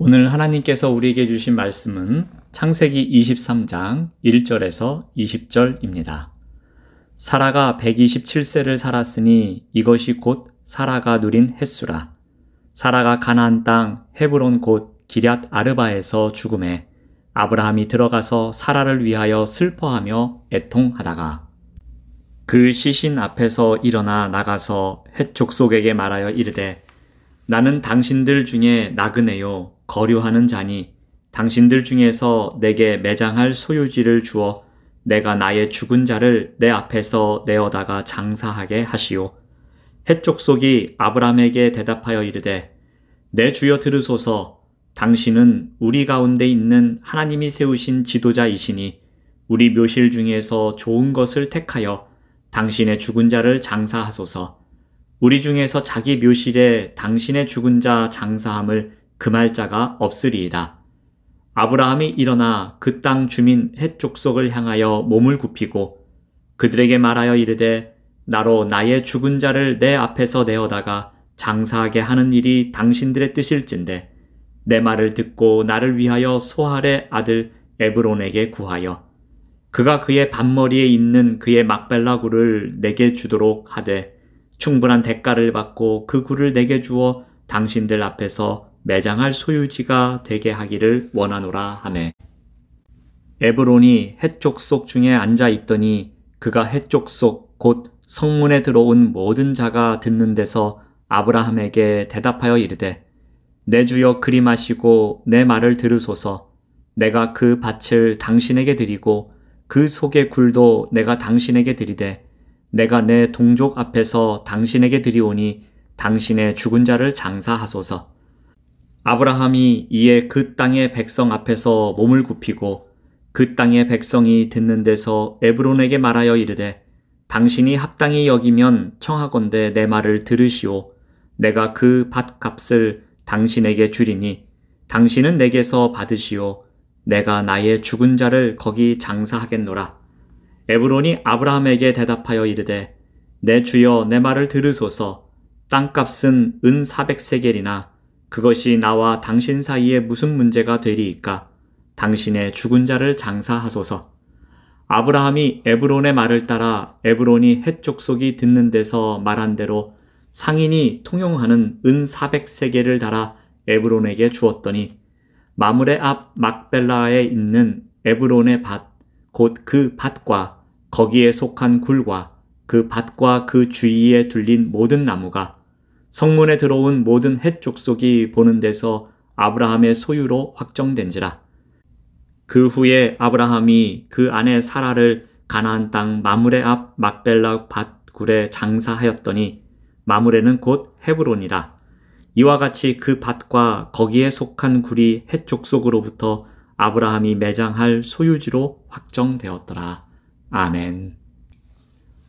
오늘 하나님께서 우리에게 주신 말씀은 창세기 23장 1절에서 20절입니다. 사라가 127세를 살았으니 이것이 곧 사라가 누린 햇수라. 사라가 가나안 땅 헤브론 곧 기럇 아르바에서 죽음에 아브라함이 들어가서 사라를 위하여 슬퍼하며 애통하다가 그 시신 앞에서 일어나 나가서 헷 족속에게 말하여 이르되 나는 당신들 중에 나그네요 거류하는 자니 당신들 중에서 내게 매장할 소유지를 주어 내가 나의 죽은 자를 내 앞에서 내어다가 장사하게 하시오. 헷 족속이 아브라함에게 대답하여 이르되 내 주여 들으소서. 당신은 우리 가운데 있는 하나님이 세우신 지도자이시니 우리 묘실 중에서 좋은 것을 택하여 당신의 죽은 자를 장사하소서. 우리 중에서 자기 묘실에 당신의 죽은 자 장사함을 금할 자가 없으리이다. 아브라함이 일어나 그 땅 주민 헷 족속을 향하여 몸을 굽히고 그들에게 말하여 이르되 나로 나의 죽은 자를 내 앞에서 내어다가 장사하게 하는 일이 당신들의 뜻일진데 내 말을 듣고 나를 위하여 소할의 아들 에브론에게 구하여 그가 그의 밭머리에 있는 그의 막벨라 굴을 내게 주도록 하되 충분한 대가를 받고 그 굴을 내게 주어 당신들 앞에서 매장할 소유지가 되게 하기를 원하노라 하매 에브론이 헷 족속 중에 앉아 있더니 그가 헷 족속 곧 성문에 들어온 모든 자가 듣는 데서 아브라함에게 대답하여 이르되 내 주여 그리마시고 내 말을 들으소서. 내가 그 밭을 당신에게 드리고 그 속의 굴도 내가 당신에게 드리되 내가 내 동족 앞에서 당신에게 드리오니 당신의 죽은 자를 장사하소서. 아브라함이 이에 그 땅의 백성 앞에서 몸을 굽히고 그 땅의 백성이 듣는 데서 에브론에게 말하여 이르되 당신이 합당히 여기면 청하건대 내 말을 들으시오. 내가 그 밭값을 당신에게 주리니 당신은 내게서 받으시오. 내가 나의 죽은 자를 거기 장사하겠노라. 에브론이 아브라함에게 대답하여 이르되 내 주여 내 말을 들으소서. 땅값은 은 400세겔이나 그것이 나와 당신 사이에 무슨 문제가 되리이까? 당신의 죽은 자를 장사하소서. 아브라함이 에브론의 말을 따라 에브론이 헷 족속이 듣는 데서 말한 대로 상인이 통용하는 은 400세겔을 달아 에브론에게 주었더니 마므레 앞 막벨라에 있는 에브론의 밭, 곧 그 밭과 거기에 속한 굴과 그 밭과 그 주위에 둘린 모든 나무가 성문에 들어온 모든 헷 족속이 보는 데서 아브라함의 소유로 확정된지라. 그 후에 아브라함이 그 아내 사라를 가나안 땅 마므레 앞 막벨라 밭 굴에 장사하였더니 마므레는 곧 헤브론이라. 이와 같이 그 밭과 거기에 속한 굴이 헷 족속으로부터 아브라함이 매장할 소유지로 확정되었더라. 아멘.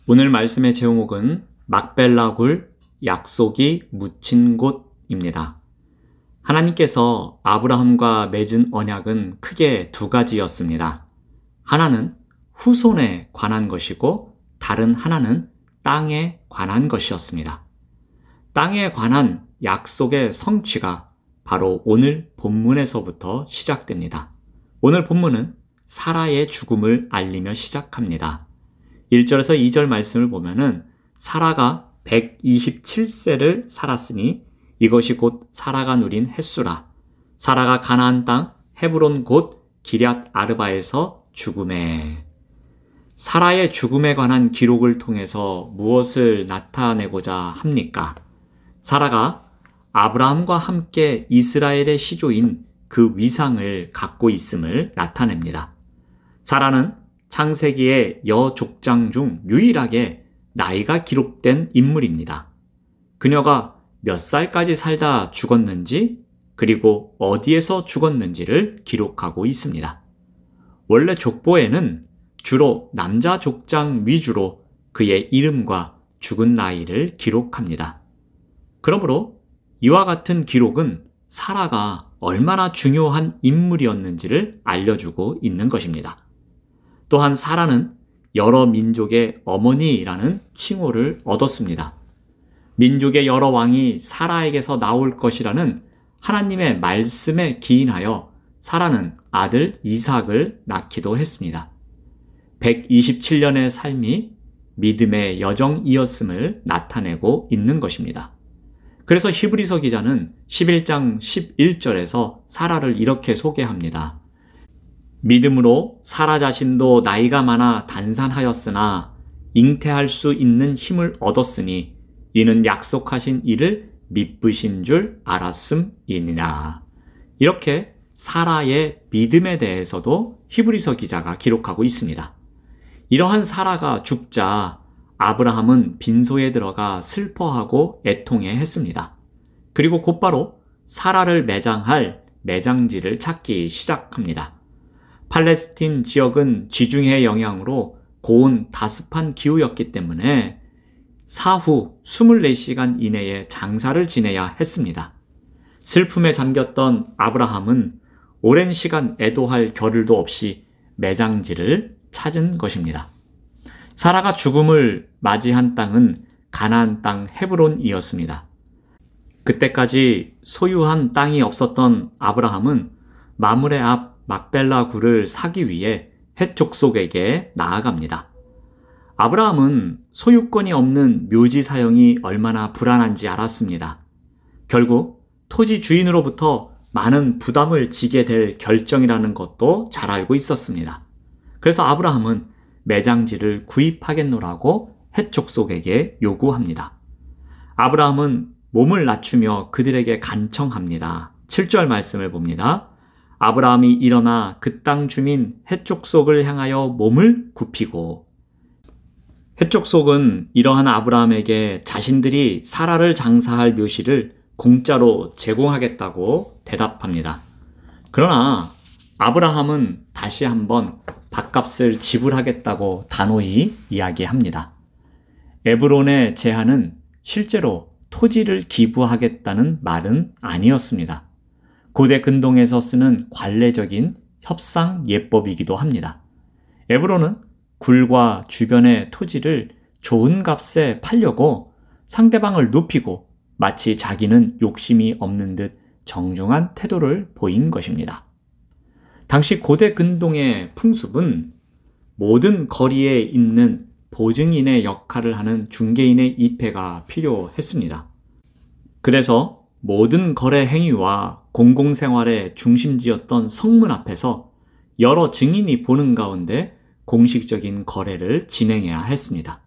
오늘 말씀의 제목은 막벨라 굴 약속이 묻힌 곳입니다. 하나님께서 아브라함과 맺은 언약은 크게 두 가지였습니다. 하나는 후손에 관한 것이고 다른 하나는 땅에 관한 것이었습니다. 땅에 관한 약속의 성취가 바로 오늘 본문에서부터 시작됩니다. 오늘 본문은 사라의 죽음을 알리며 시작합니다. 1절에서 2절 말씀을 보면은 사라가 127세를 살았으니 이것이 곧 사라가 누린 햇수라. 사라가 가나안 땅 헤브론 곧 기럇 아르바에서 죽음에. 사라의 죽음에 관한 기록을 통해서 무엇을 나타내고자 합니까? 사라가 아브라함과 함께 이스라엘의 시조인 그 위상을 갖고 있음을 나타냅니다. 사라는 창세기의 여족장 중 유일하게 나이가 기록된 인물입니다. 그녀가 몇 살까지 살다 죽었는지 그리고 어디에서 죽었는지를 기록하고 있습니다. 원래 족보에는 주로 남자 족장 위주로 그의 이름과 죽은 나이를 기록합니다. 그러므로 이와 같은 기록은 사라가 얼마나 중요한 인물이었는지를 알려주고 있는 것입니다. 또한 사라는 여러 민족의 어머니라는 칭호를 얻었습니다. 민족의 여러 왕이 사라에게서 나올 것이라는 하나님의 말씀에 기인하여 사라는 아들 이삭을 낳기도 했습니다. 127년의 삶이 믿음의 여정이었음을 나타내고 있는 것입니다. 그래서 히브리서 기자는 11장 11절에서 사라를 이렇게 소개합니다. 믿음으로 사라 자신도 나이가 많아 단산하였으나 잉태할 수 있는 힘을 얻었으니 이는 약속하신 이를 믿으신 줄 알았음이니라. 이렇게 사라의 믿음에 대해서도 히브리서 기자가 기록하고 있습니다. 이러한 사라가 죽자 아브라함은 빈소에 들어가 슬퍼하고 애통해 했습니다. 그리고 곧바로 사라를 매장할 매장지를 찾기 시작합니다. 팔레스틴 지역은 지중해 영향으로 고온 다습한 기후였기 때문에 사후 24시간 이내에 장사를 지내야 했습니다. 슬픔에 잠겼던 아브라함은 오랜 시간 애도할 겨를도 없이 매장지를 찾은 것입니다. 사라가 죽음을 맞이한 땅은 가나안 땅 헤브론이었습니다. 그때까지 소유한 땅이 없었던 아브라함은 마므레 앞 막벨라 굴을 사기 위해 헷 족속에게 나아갑니다. 아브라함은 소유권이 없는 묘지 사용이 얼마나 불안한지 알았습니다. 결국 토지 주인으로부터 많은 부담을 지게 될 결정이라는 것도 잘 알고 있었습니다. 그래서 아브라함은 매장지를 구입하겠노라고 헷 족속에게 요구합니다. 아브라함은 몸을 낮추며 그들에게 간청합니다. 7절 말씀을 봅니다. 아브라함이 일어나 그 땅 주민 헷 족속을 향하여 몸을 굽히고, 헷 족속은 이러한 아브라함에게 자신들이 사라를 장사할 묘시를 공짜로 제공하겠다고 대답합니다. 그러나 아브라함은 다시 한번 밥값을 지불하겠다고 단호히 이야기합니다. 에브론의 제안은 실제로 토지를 기부하겠다는 말은 아니었습니다. 고대 근동에서 쓰는 관례적인 협상 예법이기도 합니다. 에브론은 굴과 주변의 토지를 좋은 값에 팔려고 상대방을 높이고 마치 자기는 욕심이 없는 듯 정중한 태도를 보인 것입니다. 당시 고대 근동의 풍습은 모든 거리에 있는 보증인의 역할을 하는 중개인의 입회가 필요했습니다. 그래서 모든 거래 행위와 공공생활의 중심지였던 성문 앞에서 여러 증인이 보는 가운데 공식적인 거래를 진행해야 했습니다.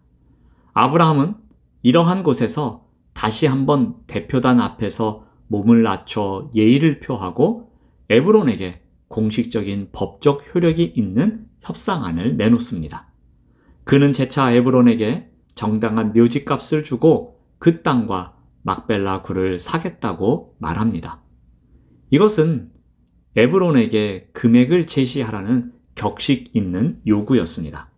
아브라함은 이러한 곳에서 다시 한번 대표단 앞에서 몸을 낮춰 예의를 표하고 에브론에게 공식적인 법적 효력이 있는 협상안을 내놓습니다. 그는 재차 에브론에게 정당한 묘지값을 주고 그 땅과 막벨라 굴을 사겠다고 말합니다. 이것은 에브론에게 금액을 제시하라는 격식 있는 요구였습니다.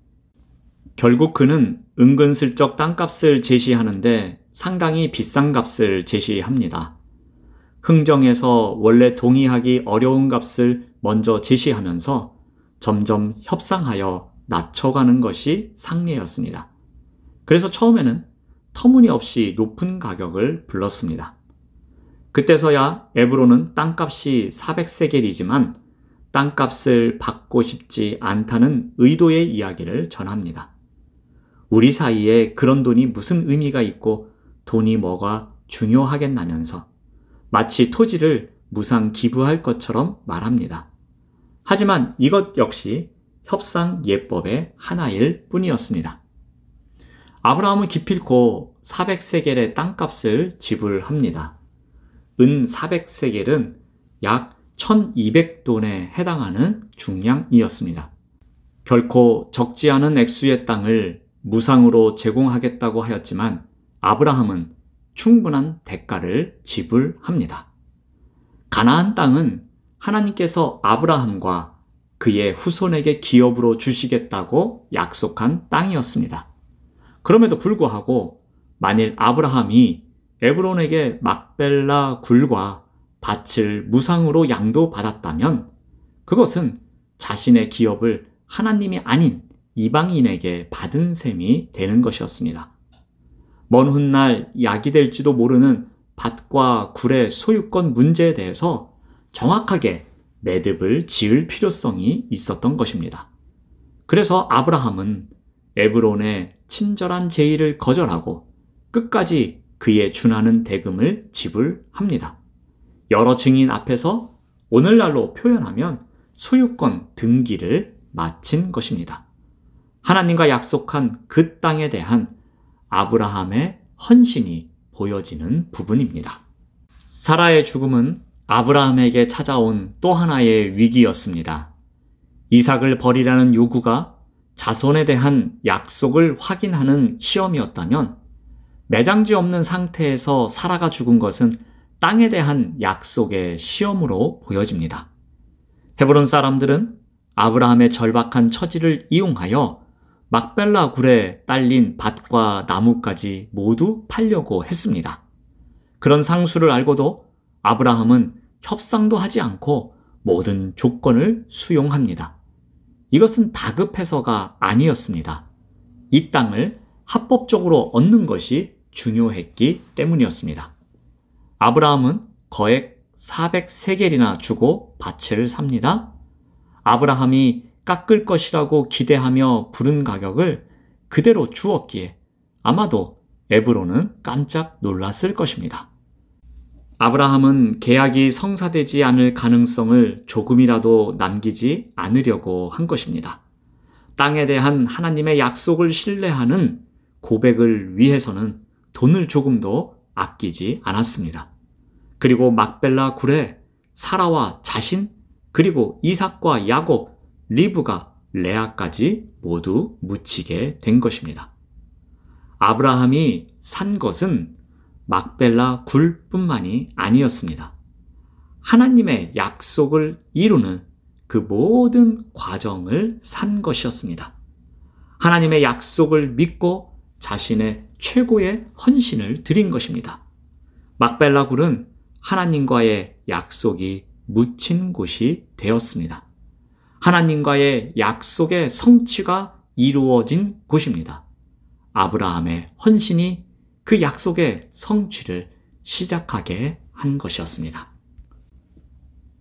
결국 그는 은근슬쩍 땅값을 제시하는데 상당히 비싼 값을 제시합니다. 흥정에서 원래 동의하기 어려운 값을 먼저 제시하면서 점점 협상하여 낮춰가는 것이 상례였습니다. 그래서 처음에는 터무니없이 높은 가격을 불렀습니다. 그때서야 에브론은 땅값이 400세겔이지만 땅값을 받고 싶지 않다는 의도의 이야기를 전합니다. 우리 사이에 그런 돈이 무슨 의미가 있고 돈이 뭐가 중요하겠나면서 마치 토지를 무상 기부할 것처럼 말합니다. 하지만 이것 역시 협상 예법의 하나일 뿐이었습니다. 아브라함은 기필코 400세겔의 땅값을 지불합니다. 은 400세겔은 약 1200돈에 해당하는 중량이었습니다. 결코 적지 않은 액수의 땅을 무상으로 제공하겠다고 하였지만 아브라함은 충분한 대가를 지불합니다. 가나안 땅은 하나님께서 아브라함과 그의 후손에게 기업으로 주시겠다고 약속한 땅이었습니다. 그럼에도 불구하고 만일 아브라함이 에브론에게 막벨라 굴과 밭을 무상으로 양도받았다면 그것은 자신의 기업을 하나님이 아닌 이방인에게 받은 셈이 되는 것이었습니다. 먼 훗날 약이 될지도 모르는 밭과 굴의 소유권 문제에 대해서 정확하게 매듭을 지을 필요성이 있었던 것입니다. 그래서 아브라함은 에브론의 친절한 제의를 거절하고 끝까지 그에 준하는 대금을 지불합니다. 여러 증인 앞에서 오늘날로 표현하면 소유권 등기를 마친 것입니다. 하나님과 약속한 그 땅에 대한 아브라함의 헌신이 보여지는 부분입니다. 사라의 죽음은 아브라함에게 찾아온 또 하나의 위기였습니다. 이삭을 버리라는 요구가 자손에 대한 약속을 확인하는 시험이었다면 매장지 없는 상태에서 사라가 죽은 것은 땅에 대한 약속의 시험으로 보여집니다. 헤브론 사람들은 아브라함의 절박한 처지를 이용하여 막벨라 굴에 딸린 밭과 나무까지 모두 팔려고 했습니다. 그런 상수를 알고도 아브라함은 협상도 하지 않고 모든 조건을 수용합니다. 이것은 다급해서가 아니었습니다. 이 땅을 합법적으로 얻는 것이 중요했기 때문이었습니다. 아브라함은 거액 400세겔이나 주고 밭을 삽니다. 아브라함이 깎을 것이라고 기대하며 부른 가격을 그대로 주었기에 아마도 에브론은 깜짝 놀랐을 것입니다. 아브라함은 계약이 성사되지 않을 가능성을 조금이라도 남기지 않으려고 한 것입니다. 땅에 대한 하나님의 약속을 신뢰하는 고백을 위해서는 돈을 조금도 아끼지 않았습니다. 그리고 막벨라 굴에 사라와 자신 그리고 이삭과 야곱, 리브가 레아까지 모두 묻히게 된 것입니다. 아브라함이 산 것은 막벨라 굴뿐만이 아니었습니다. 하나님의 약속을 이루는 그 모든 과정을 산 것이었습니다. 하나님의 약속을 믿고 자신의 최고의 헌신을 드린 것입니다. 막벨라 굴은 하나님과의 약속이 묻힌 곳이 되었습니다. 하나님과의 약속의 성취가 이루어진 곳입니다. 아브라함의 헌신이 그 약속의 성취를 시작하게 한 것이었습니다.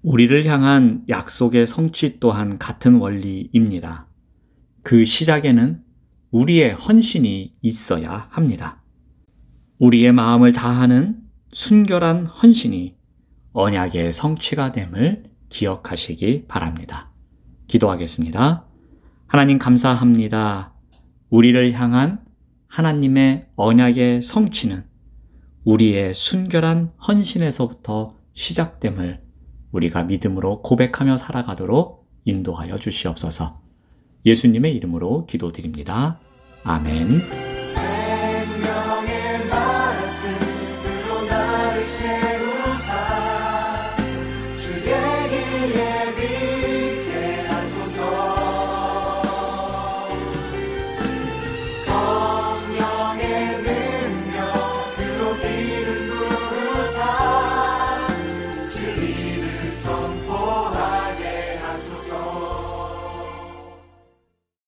우리를 향한 약속의 성취 또한 같은 원리입니다. 그 시작에는 우리의 헌신이 있어야 합니다. 우리의 마음을 다하는 순결한 헌신이 언약의 성취가 됨을 기억하시기 바랍니다. 기도하겠습니다. 하나님 감사합니다. 우리를 향한 하나님의 언약의 성취는 우리의 순결한 헌신에서부터 시작됨을 우리가 믿음으로 고백하며 살아가도록 인도하여 주시옵소서. 예수님의 이름으로 기도드립니다. 아멘.